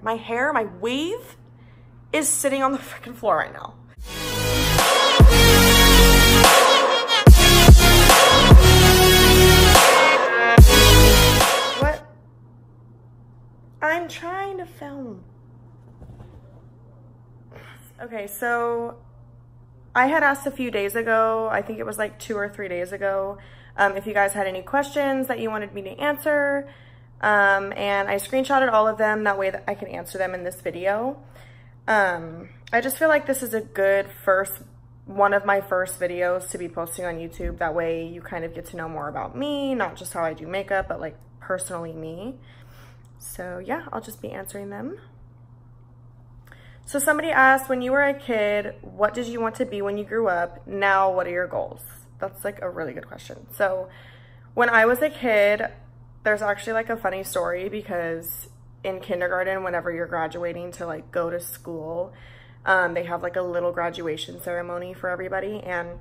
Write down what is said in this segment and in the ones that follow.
My hair, my weave is sitting on the freaking floor right now. What? I'm trying to film. Okay, so I had asked a few days ago, I think it was like 2 or 3 days ago, if you guys had any questions that you wanted me to answer. And I screenshotted all of them, that way that I can answer them in this video. I just feel like this is a good one of my first videos to be posting on YouTube. That way you kind of get to know more about me, not just how I do makeup, but like personally me. So yeah, I'll just be answering them. So somebody asked, when you were a kid, what did you want to be when you grew up? Now, what are your goals? That's like a really good question. So when I was a kid, there's actually like a funny story, because in kindergarten, whenever you're graduating to like go to school, they have like a little graduation ceremony for everybody. And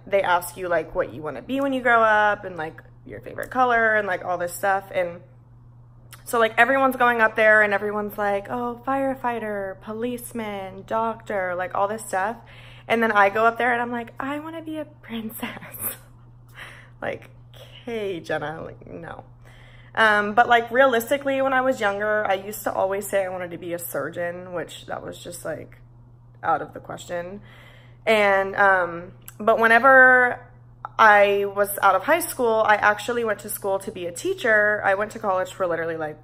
they ask you like what you want to be when you grow up, and like your favorite color, and like all this stuff. And so like everyone's going up there and everyone's like, oh, firefighter, policeman, doctor, like all this stuff. And then I go up there and I'm like, I want to be a princess. Like, hey, Jenna, like, no. But like realistically, when I was younger, I used to always say I wanted to be a surgeon, which that was just like out of the question. And, but whenever I was out of high school, I actually went to school to be a teacher. I went to college for literally like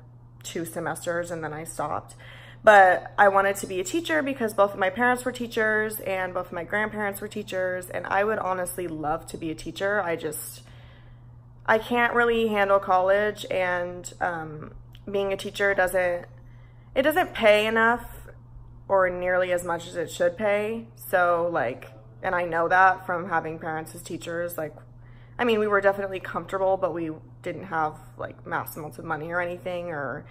2 semesters and then I stopped. But I wanted to be a teacher because both of my parents were teachers and both of my grandparents were teachers, and I would honestly love to be a teacher. I can't really handle college, and being a teacher doesn't pay enough or nearly as much as it should pay. So like, and I know that from having parents as teachers. Like, I mean, we were definitely comfortable, but we didn't have like mass amounts of money or anything, or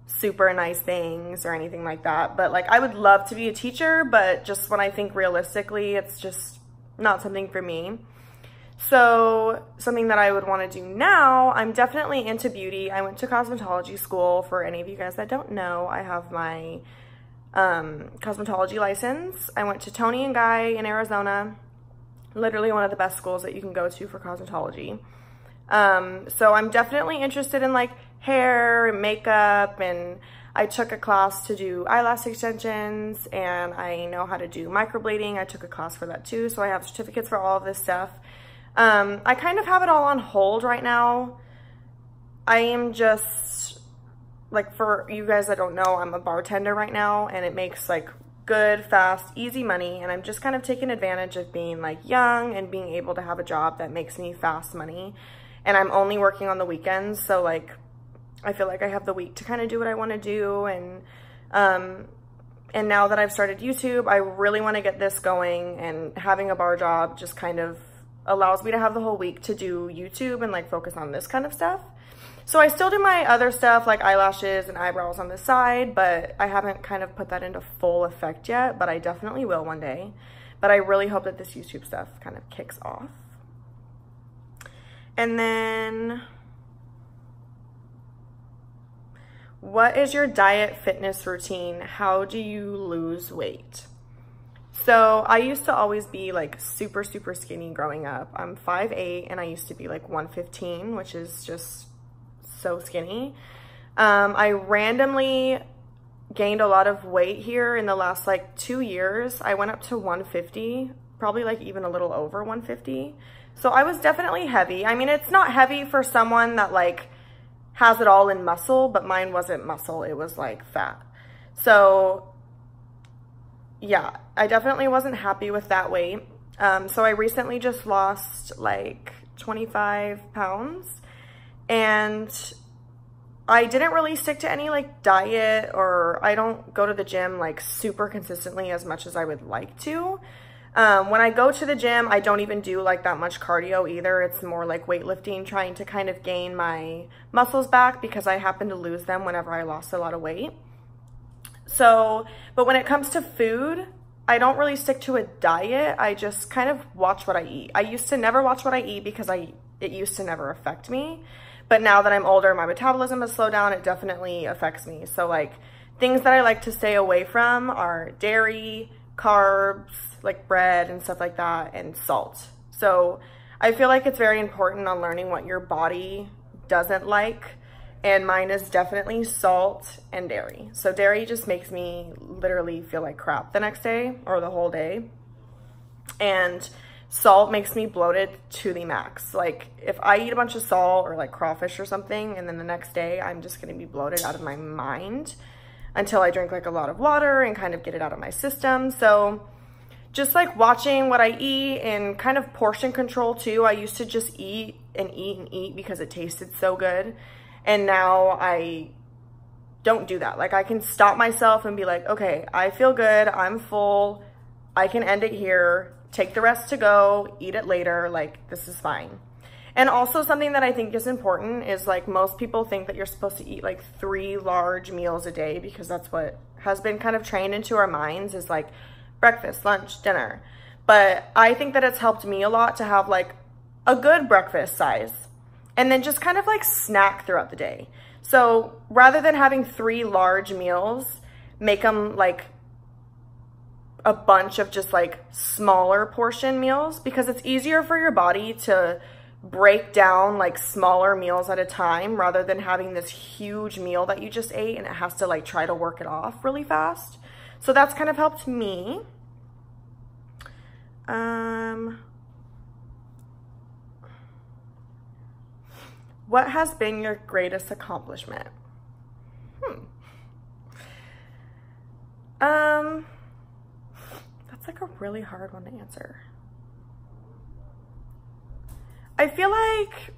super nice things or anything like that. But like, I would love to be a teacher, but just when I think realistically, it's just not something for me. So something that I would want to do now, I'm definitely into beauty. I went to cosmetology school. For any of you guys that don't know, I have my cosmetology license. I went to Toni and Guy in Arizona, literally one of the best schools that you can go to for cosmetology. So I'm definitely interested in like hair and makeup, and I took a class to do eyelash extensions, and I know how to do microblading. I took a class for that too, so I have certificates for all of this stuff. I kind of have it all on hold right now. I am just, like, for you guys that don't know, I'm a bartender right now, and it makes like good, fast, easy money, and I'm just kind of taking advantage of being like young and being able to have a job that makes me fast money. And I'm only working on the weekends, so like I feel like I have the week to kind of do what I want to do. And now that I've started YouTube, I really want to get this going, and having a bar job just kind of allows me to have the whole week to do YouTube and like focus on this kind of stuff. So I still do my other stuff like eyelashes and eyebrows on the side, but I haven't kind of put that into full effect yet, but I definitely will one day. But I really hope that this YouTube stuff kind of kicks off. And then, what is your diet fitness routine? How do you lose weight? So I used to always be like super, super skinny growing up. I'm 5'8", and I used to be like 115, which is just so skinny. I randomly gained a lot of weight here in the last like 2 years. I went up to 150, probably like even a little over 150. So I was definitely heavy. I mean, it's not heavy for someone that like has it all in muscle, but mine wasn't muscle, it was like fat. So yeah, I definitely wasn't happy with that weight. So I recently just lost like 25 pounds, and I didn't really stick to any like diet, or I don't go to the gym like super consistently as much as I would like to. When I go to the gym, I don't even do like that much cardio either. It's more like weightlifting, trying to kind of gain my muscles back, because I happen to lose them whenever I lost a lot of weight. So, but when it comes to food, I don't really stick to a diet. I just kind of watch what I eat. I used to never watch what I eat because it used to never affect me. But now that I'm older, my metabolism has slowed down. It definitely affects me. So like things that I like to stay away from are dairy, carbs, like bread and stuff like that, and salt. So I feel like it's very important on learning what your body doesn't like, and mine is definitely salt and dairy. So dairy just makes me literally feel like crap the next day or the whole day, and salt makes me bloated to the max. Like if I eat a bunch of salt or like crawfish or something, and then the next day I'm just gonna be bloated out of my mind until I drink like a lot of water and kind of get it out of my system. So just like watching what I eat and kind of portion control too. I used to just eat and eat and eat because it tasted so good. And now I don't do that. Like I can stop myself and be like, okay, I feel good, I'm full, I can end it here, take the rest to go, eat it later, like this is fine. And also something that I think is important is like most people think that you're supposed to eat like 3 large meals a day because that's what has been kind of trained into our minds is like breakfast, lunch, dinner. But I think that it's helped me a lot to have like a good breakfast size and then just kind of like snack throughout the day. So rather than having 3 large meals, make them like a bunch of just like smaller portion meals, because it's easier for your body to break down like smaller meals at a time rather than having this huge meal that you just ate and it has to like try to work it off really fast. So that's kind of helped me. What has been your greatest accomplishment? That's like a really hard one to answer. I feel like,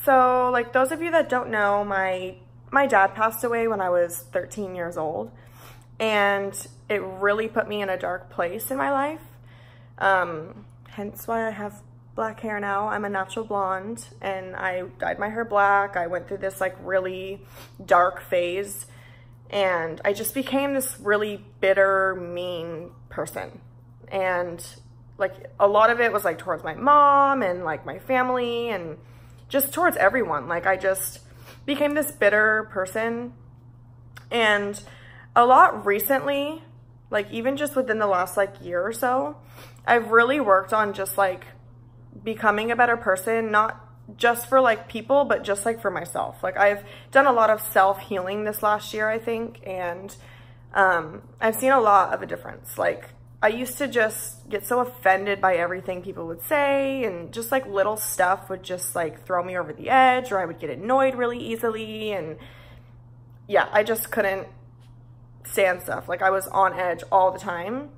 so like those of you that don't know, my dad passed away when I was 13 years old, and it really put me in a dark place in my life. Hence why I have black hair now. I'm a natural blonde and I dyed my hair black. I went through this like really dark phase and I just became this really bitter, mean person. And like a lot of it was like towards my mom and like my family and just towards everyone. Like I just became this bitter person. And a lot recently, like even just within the last like year or so, I've really worked on just like becoming a better person, not just for like people, but just like for myself. Like I've done a lot of self-healing this last year, I think, and I've seen a lot of a difference. Like I used to just get so offended by everything people would say, and just like little stuff would just like throw me over the edge, or I would get annoyed really easily, and yeah, I just couldn't stand stuff. Like I was on edge all the time.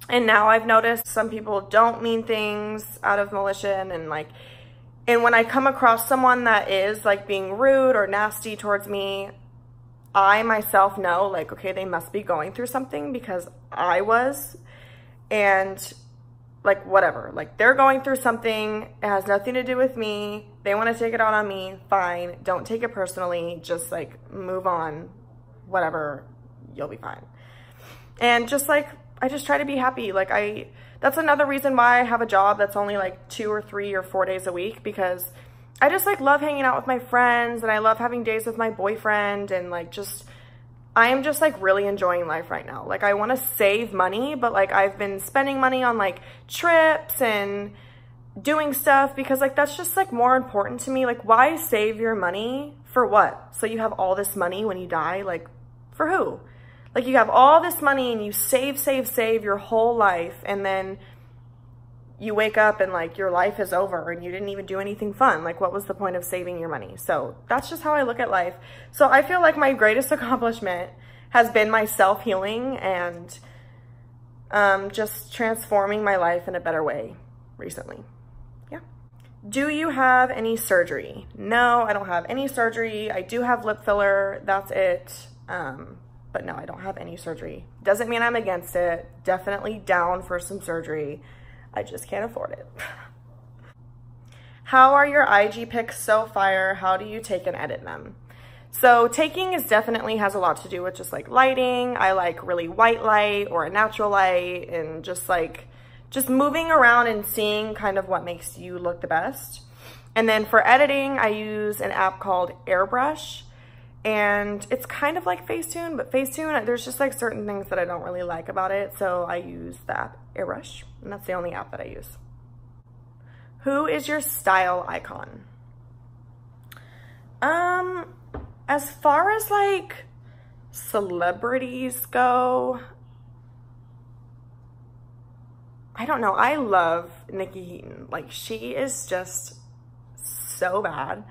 And now I've noticed some people don't mean things out of malicious, and when I come across someone that is like being rude or nasty towards me, I myself know like, okay, they must be going through something because I was, and like whatever, like they're going through something, it has nothing to do with me, they want to take it out on me, fine, don't take it personally, just like move on, whatever, you'll be fine. And just like I just try to be happy. Like that's another reason why I have a job that's only like 2 or 3 or 4 days a week, because I just like love hanging out with my friends and I love having days with my boyfriend, and like just I am just like really enjoying life right now. Like I want to save money, but like I've been spending money on like trips and doing stuff because like that's just like more important to me. Like why save your money for what? So you have all this money when you die? Like for who? Like you have all this money and you save your whole life, and then you wake up and like your life is over and you didn't even do anything fun. Like what was the point of saving your money? So that's just how I look at life. So I feel like my greatest accomplishment has been my self-healing and just transforming my life in a better way recently. Yeah. Do you have any surgery? No, I don't have any surgery. I do have lip filler. That's it. But no, I don't have any surgery. Doesn't mean I'm against it. Definitely down for some surgery. I just can't afford it. How are your IG pics so fire? How do you take and edit them? So taking definitely has a lot to do with just like lighting. I like really white light or a natural light, and just moving around and seeing kind of what makes you look the best. And then for editing, I use an app called Airbrush. and it's kind of like Facetune, but Facetune, there's just like certain things that I don't really like about it, so I use the app Airbrush, and that's the only app that I use. Who is your style icon? As far as like celebrities go, I don't know. I love Nikki Heaton. Like, she is just so bad.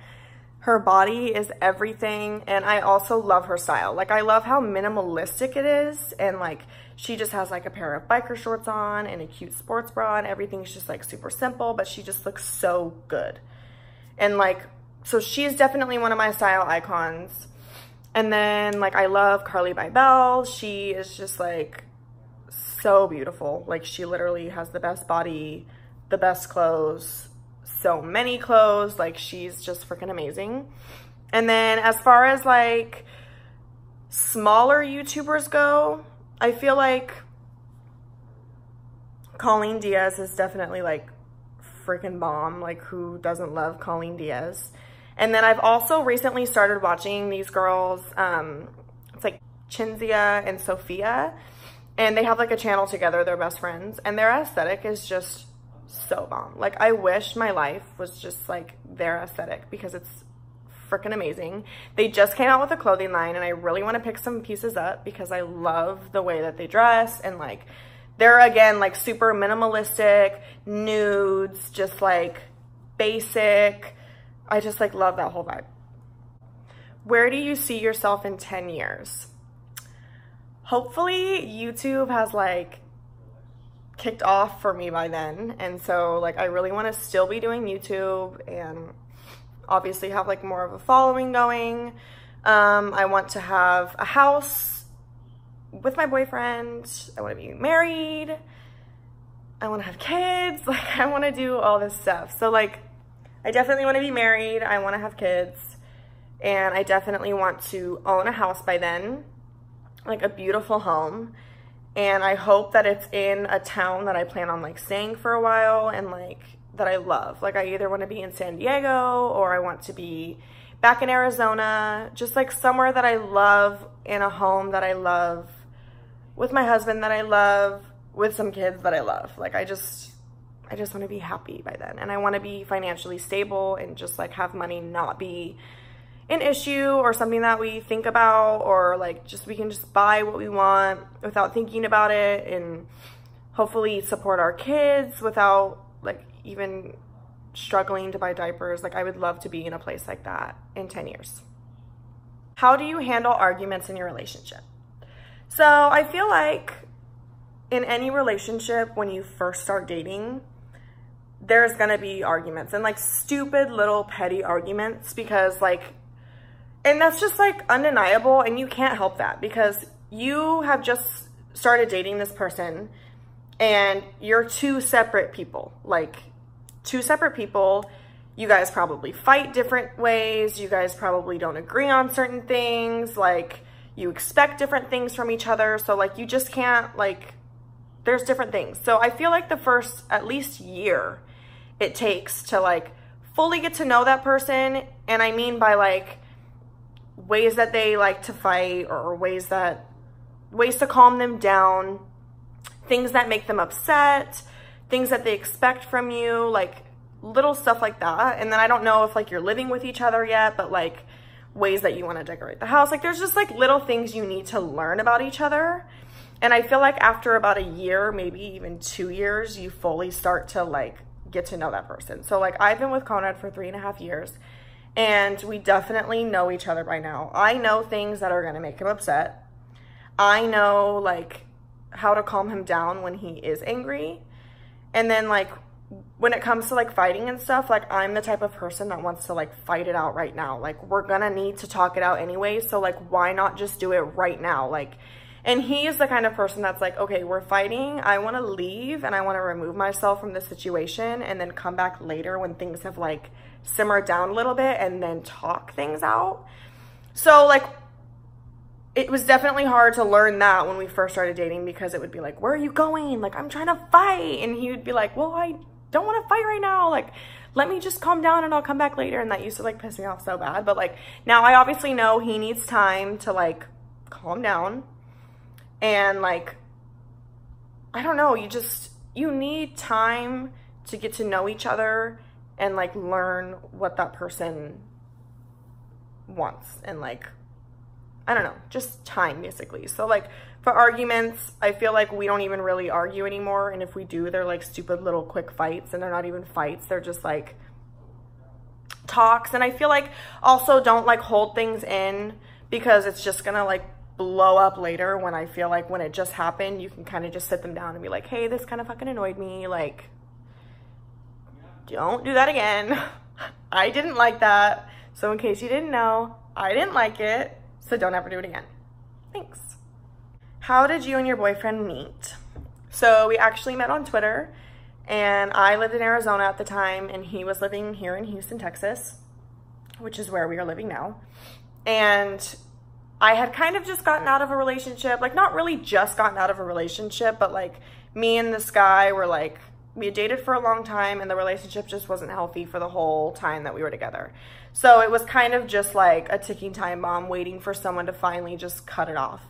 Her body is everything, and I also love her style. Like, I love how minimalistic it is, and like she just has like a pair of biker shorts on and a cute sports bra, and everything's just like super simple, but she just looks so good. And like, so she's definitely one of my style icons. And then like, I love Carly Bybel. She is just like so beautiful. Like, she literally has the best body, the best clothes, so many clothes. Like, she's just freaking amazing. And then as far as like smaller YouTubers go, I feel like Colleen Diaz is definitely like freaking bomb. Like, who doesn't love Colleen Diaz? And then I've also recently started watching these girls, it's like Chinzia and Sophia, and they have like a channel together, they're best friends, and their aesthetic is just so bomb. Like, I wish my life was just like their aesthetic, because it's freaking amazing. They just came out with a clothing line, and I really want to pick some pieces up because I love the way that they dress, and like, they're again like super minimalistic, nudes, just like basic. I just like love that whole vibe. Where do you see yourself in 10 years? Hopefully YouTube has like kicked off for me by then. And so like, I really want to still be doing YouTube and obviously have like more of a following going. I want to have a house with my boyfriend. I want to be married. I want to have kids. Like, I want to do all this stuff. So like, I definitely want to be married, I want to have kids, and I definitely want to own a house by then, like a beautiful home, and I hope that it's in a town that I plan on like staying for a while, and like that I love. Like, I either want to be in San Diego or I want to be back in Arizona, just like somewhere that I love, in a home that I love, with my husband that I love, with some kids that I love. Like, I just want to be happy by then, and I want to be financially stable and just like have money not be an issue or something that we think about, or like just we can just buy what we want without thinking about it, and hopefully support our kids without like even struggling to buy diapers. Like, I would love to be in a place like that in 10 years. How do you handle arguments in your relationship? So I feel like in any relationship, when you first start dating, there's gonna be arguments, and like stupid little petty arguments, because like, and that's just like undeniable, and you can't help that because you have just started dating this person and you're two separate people. Like, two separate people, you guys probably fight different ways, you guys probably don't agree on certain things, like you expect different things from each other, so like you just can't, like, there's different things. So I feel like the first at least year it takes to like fully get to know that person, and I mean by like ways that they like to fight, or ways to calm them down, things that make them upset, things that they expect from you, like little stuff like that. And then I don't know if like you're living with each other yet, but like ways that you want to decorate the house. Like, there's just like little things you need to learn about each other. And I feel like after about a year, maybe even 2 years, you fully start to like get to know that person. So like, I've been with Conrad for 3.5 years, and we definitely know each other by now. I know things that are going to make him upset. I know like how to calm him down when he is angry. And then like, when it comes to like fighting and stuff, like I'm the type of person that wants to like fight it out right now. Like, we're gonna need to talk it out anyway, so like, why not just do it right now? Like, and he is the kind of person that's like, okay, we're fighting, I want to leave and I want to remove myself from the situation, and then come back later when things have like simmered down a little bit, and then talk things out. So like, it was definitely hard to learn that when we first started dating, because it would be like, where are you going? Like, I'm trying to fight. And he would be like, well, I don't want to fight right now. Like let me just calm down and I'll come back later. And that used to like piss me off so bad. But like now I obviously know he needs time to like calm down. And like, I don't know, you need time to get to know each other and like learn what that person wants. And like, I don't know, just time basically. So like for arguments, I feel like we don't even really argue anymore. And if we do, they're like stupid little quick fights, and they're not even fights. They're just like talks. And I feel like also don't like hold things in, because it's just gonna like blow up later. When I feel like when it just happened, you can kind of just sit them down and be like, hey, this kind of fucking annoyed me. Like, don't do that again. I didn't like that. So in case you didn't know, I didn't like it. So don't ever do it again. Thanks. How did you and your boyfriend meet? So we actually met on Twitter, and I lived in Arizona at the time, and he was living here in Houston, Texas, which is where we are living now. And I had kind of just gotten out of a relationship, like not really just gotten out of a relationship, but like me and this guy were like, we had dated for a long time, and the relationship just wasn't healthy for the whole time that we were together. So it was kind of just like a ticking time bomb waiting for someone to finally just cut it off.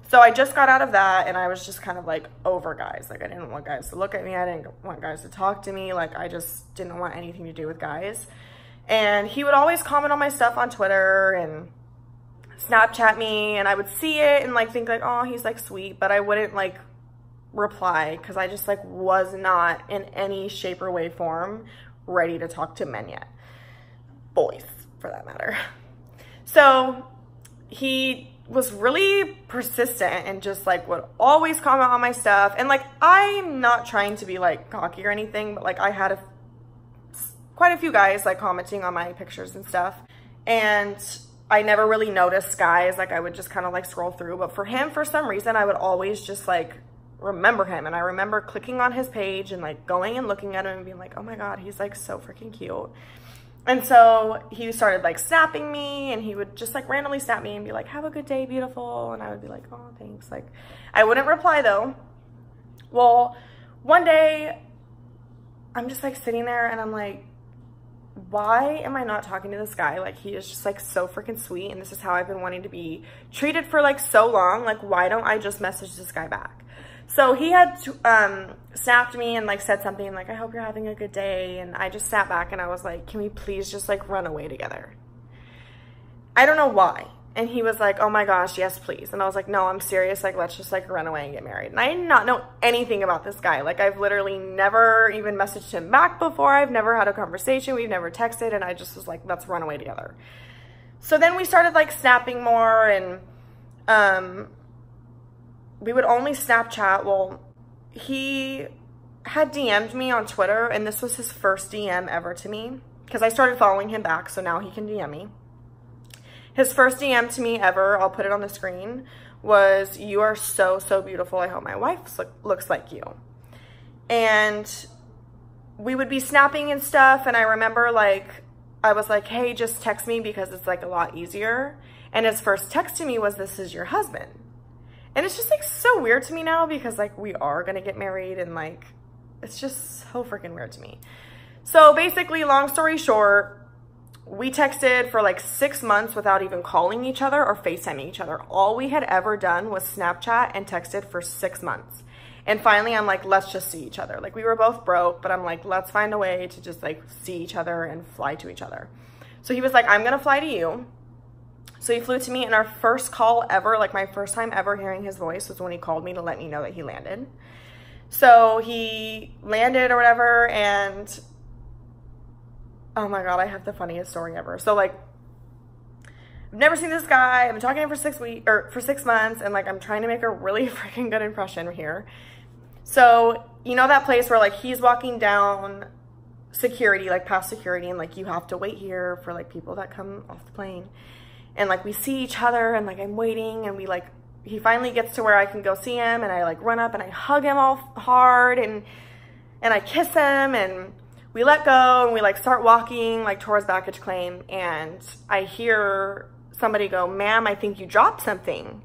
So I just got out of that, and I was just kind of like over guys. Like I didn't want guys to look at me. I didn't want guys to talk to me. Like I just didn't want anything to do with guys. And he would always comment on my stuff on Twitter and Snapchat me, and I would see it and like think like, oh, he's like sweet, but I wouldn't like reply, because I just like was not in any shape or way form ready to talk to men yet. Boys, for that matter. So he was really persistent and just like would always comment on my stuff. And like, I'm not trying to be like cocky or anything, but like I had quite a few guys like commenting on my pictures and stuff. And I never really noticed guys, like I would just kind of like scroll through. But for him, for some reason, I would always just like remember him. And I remember clicking on his page and like going and looking at him and being like, oh my God, he's like so freaking cute. And so he started like snapping me, and he would just like randomly snap me and be like, have a good day, beautiful. And I would be like, oh, thanks. Like I wouldn't reply though. Well, one day I'm just like sitting there and I'm like, why am I not talking to this guy? Like he is just like so freaking sweet, and this is how I've been wanting to be treated for like so long. Like why don't I just message this guy back? So he had snapped me and like said something like, I hope you're having a good day. And I just sat back and I was like, can we please just like run away together? I don't know why. And he was like, oh my gosh, yes, please. And I was like, no, I'm serious. Like, let's just like run away and get married. And I did not know anything about this guy. Like I've literally never even messaged him back before. I've never had a conversation. We've never texted. And I just was like, let's run away together. So then we started like snapping more, and we would only Snapchat. Well, he had DM'd me on Twitter, and this was his first DM ever to me, because I started following him back, so now he can DM me. His first DM to me ever, I'll put it on the screen, was, you are so, so beautiful. I hope my wife looks like you. And we would be snapping and stuff, and I remember like, I was like, hey, just text me because it's like a lot easier. And his first text to me was, this is your husband. And it's just like so weird to me now, because like we are gonna get married, and like it's just so freaking weird to me. So basically, long story short, we texted for like 6 months without even calling each other or FaceTiming each other. All we had ever done was Snapchat and texted for 6 months. And finally, I'm like, let's just see each other. Like we were both broke, but I'm like, let's find a way to just like see each other and fly to each other. So he was like, I'm gonna fly to you. So he flew to me, and our first call ever, like my first time ever hearing his voice, was when he called me to let me know that he landed. So he landed or whatever, and oh my God, I have the funniest story ever. So like, I've never seen this guy. I've been talking to him for 6 months, and like I'm trying to make a really freaking good impression here. So you know that place where like he's walking down security, like past security, and like you have to wait here for like people that come off the plane. And like we see each other, and like I'm waiting, and we like, he finally gets to where I can go see him, and I like run up and I hug him all hard, and I kiss him, and we let go, and we like start walking like towards baggage claim, and I hear somebody go, ma'am, I think you dropped something.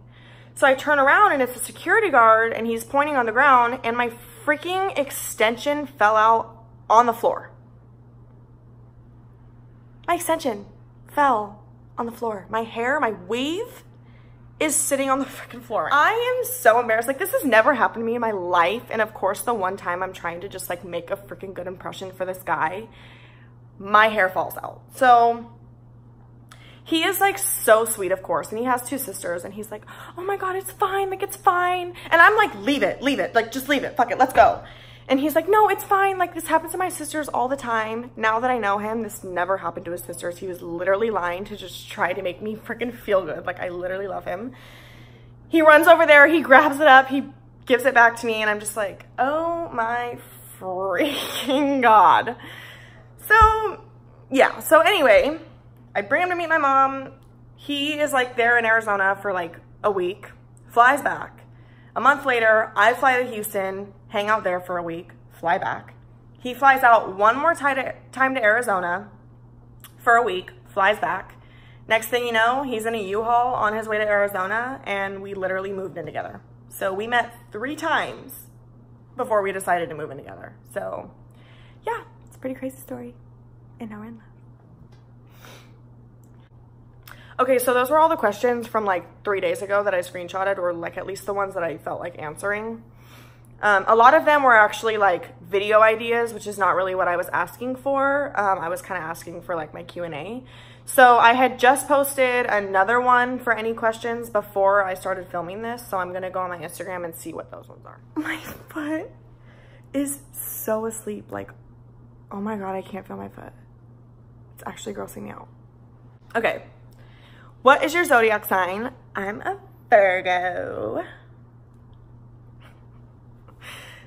So I turn around, and it's a security guard, and he's pointing on the ground, and my freaking extension fell out on the floor. my extension fell on the floor. My hair, my weave is sitting on the freaking floor. I am so embarrassed. Like, this has never happened to me in my life. And of course, the one time I'm trying to just like make a freaking good impression for this guy, my hair falls out. So he is like so sweet, of course. And he has 2 sisters and he's like, oh my God, it's fine. Like, it's fine. And I'm like, leave it. Like, just leave it. Fuck it. Let's go. And he's like, no, it's fine. Like, this happens to my sisters all the time. Now that I know him, this never happened to his sisters. He was literally lying to just try to make me freaking feel good. Like, I literally love him. He runs over there. He grabs it up. He gives it back to me. And I'm just like, oh my freaking God. So, yeah. So anyway, I bring him to meet my mom. He is like there in Arizona for like a week, flies back. A month later, I fly to Houston, hang out there for a week, fly back. He flies out one more time to Arizona for a week, flies back. Next thing you know, he's in a U-Haul on his way to Arizona, and we literally moved in together. So we met 3 times before we decided to move in together. So yeah, it's a pretty crazy story. And now we're in love. Okay, so those were all the questions from like 3 days ago that I screenshotted, or like at least the ones that I felt like answering. A lot of them were actually like video ideas, which is not really what I was asking for. I was kind of asking for like my Q&A. So I had just posted another one for any questions before I started filming this. So I'm going to go on my Instagram and see what those ones are. My foot is so asleep. Like, oh my God, I can't feel my foot. It's actually grossing me out. Okay. What is your zodiac sign? I'm a Virgo.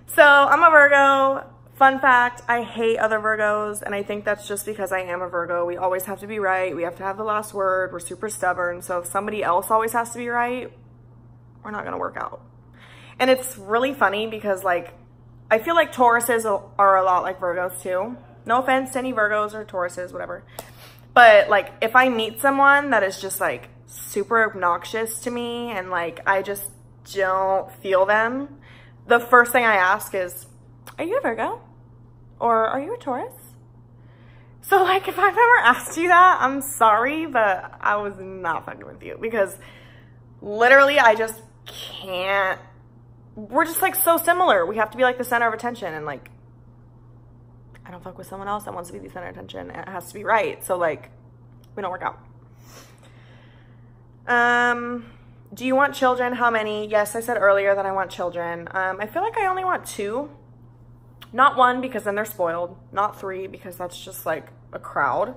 So I'm a Virgo. Fun fact, I hate other Virgos, and I think that's just because I am a Virgo. We always have to be right. We have to have the last word. We're super stubborn. So if somebody else always has to be right, we're not gonna work out. And it's really funny because like, I feel like Tauruses are a lot like Virgos too. No offense to any Virgos or Tauruses, whatever. But like, if I meet someone that is just like super obnoxious to me and like, I just don't feel them, the first thing I ask is, are you a Virgo? Or are you a Taurus? So like, if I've ever asked you that, I'm sorry, but I was not fucking with you because literally I just can't. We're just like so similar. We have to be like the center of attention, and like, I don't fuck with someone else that wants to be the center of attention. It has to be right. So like, we don't work out. Do you want children? How many? Yes, I said earlier that I want children. I feel like I only want 2. Not 1 because then they're spoiled. Not 3 because that's just like a crowd.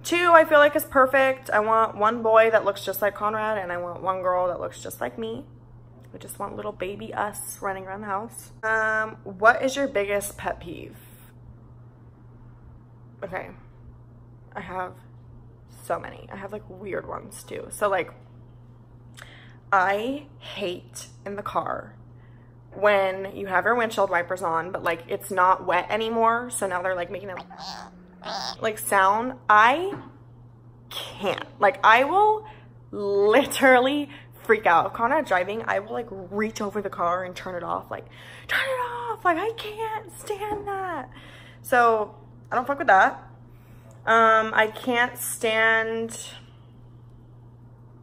2 I feel like is perfect. I want 1 boy that looks just like Conrad, and I want 1 girl that looks just like me. We just want little baby us running around the house. What is your biggest pet peeve? Okay, I have so many. I have like weird ones too. So like, I hate in the car when you have your windshield wipers on, but like it's not wet anymore. So now they're like making a like sound. I can't. Like, I will literally freak out. If Conrad's driving, I will like reach over the car and turn it off. Like, turn it off. Like, I can't stand that. So I don't fuck with that. I can't stand,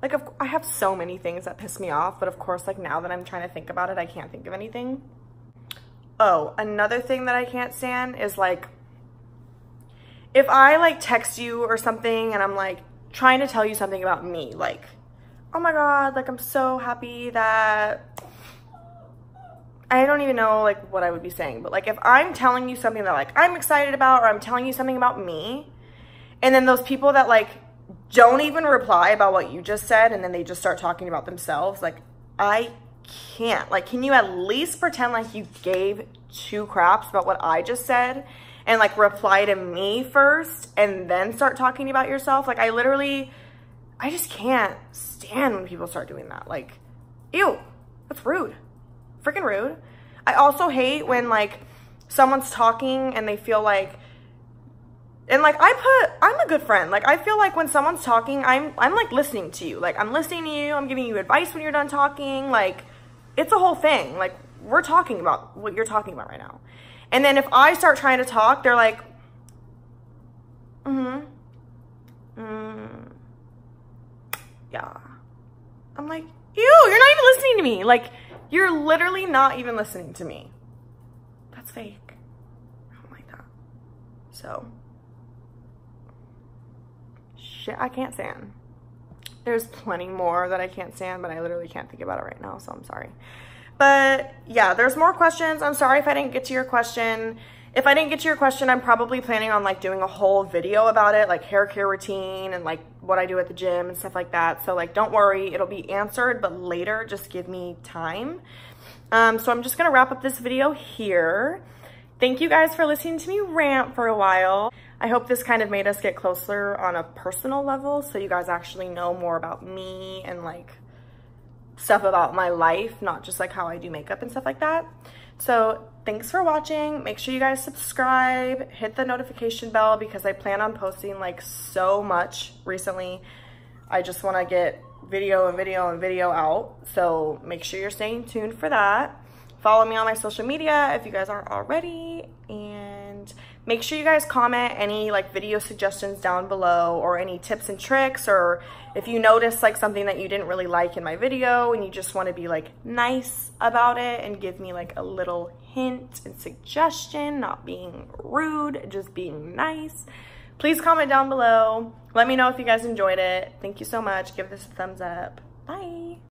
like, I have so many things that piss me off, but of course, like, now that I'm trying to think about it, I can't think of anything. Oh, another thing that I can't stand is like, if I like text you or something and I'm like trying to tell you something about me, like, oh my God, like, I'm so happy that, I don't even know like what I would be saying, but like, if I'm telling you something that like I'm excited about, or I'm telling you something about me, and then those people that like don't even reply about what you just said, and then they just start talking about themselves, like, I can't. Like, can you at least pretend like you gave 2 craps about what I just said, and like reply to me first and then start talking about yourself? Like, I just can't stand when people start doing that. Like, ew, that's rude. Freaking rude. I also hate when like someone's talking and they feel like, and like, I'm a good friend. Like, I feel like when someone's talking, I'm like listening to you. Like, I'm listening to you. I'm giving you advice when you're done talking. Like, it's a whole thing. Like, we're talking about what you're talking about right now. And then if I start trying to talk, they're like, Yeah. I'm like, ew, you're not even listening to me. Like, you're literally not even listening to me. That's fake. I don't like that. So, shit, I can't stand. There's plenty more that I can't stand, but I literally can't think about it right now, so I'm sorry. But yeah, there's more questions. I'm sorry if I didn't get to your question. If I didn't get to your question, I'm probably planning on like doing a whole video about it, like hair care routine and like what I do at the gym and stuff like that. So like, don't worry, it'll be answered, but later, just give me time. So I'm just gonna wrap up this video here. Thank you guys for listening to me rant for a while. I hope this kind of made us get closer on a personal level, so you guys actually know more about me and like stuff about my life, not just like how I do makeup and stuff like that. So thanks for watching. Make sure you guys subscribe, hit the notification bell, because I plan on posting like so much recently. I just want to get video and video and video out. So make sure you're staying tuned for that. Follow me on my social media if you guys aren't already, and make sure you guys comment any like video suggestions down below, or any tips and tricks, or if you notice like something that you didn't really like in my video and you just want to be like nice about it and give me like a little hint and suggestion, not being rude, just being nice, please comment down below. Let me know if you guys enjoyed it. Thank you so much. Give this a thumbs up. Bye.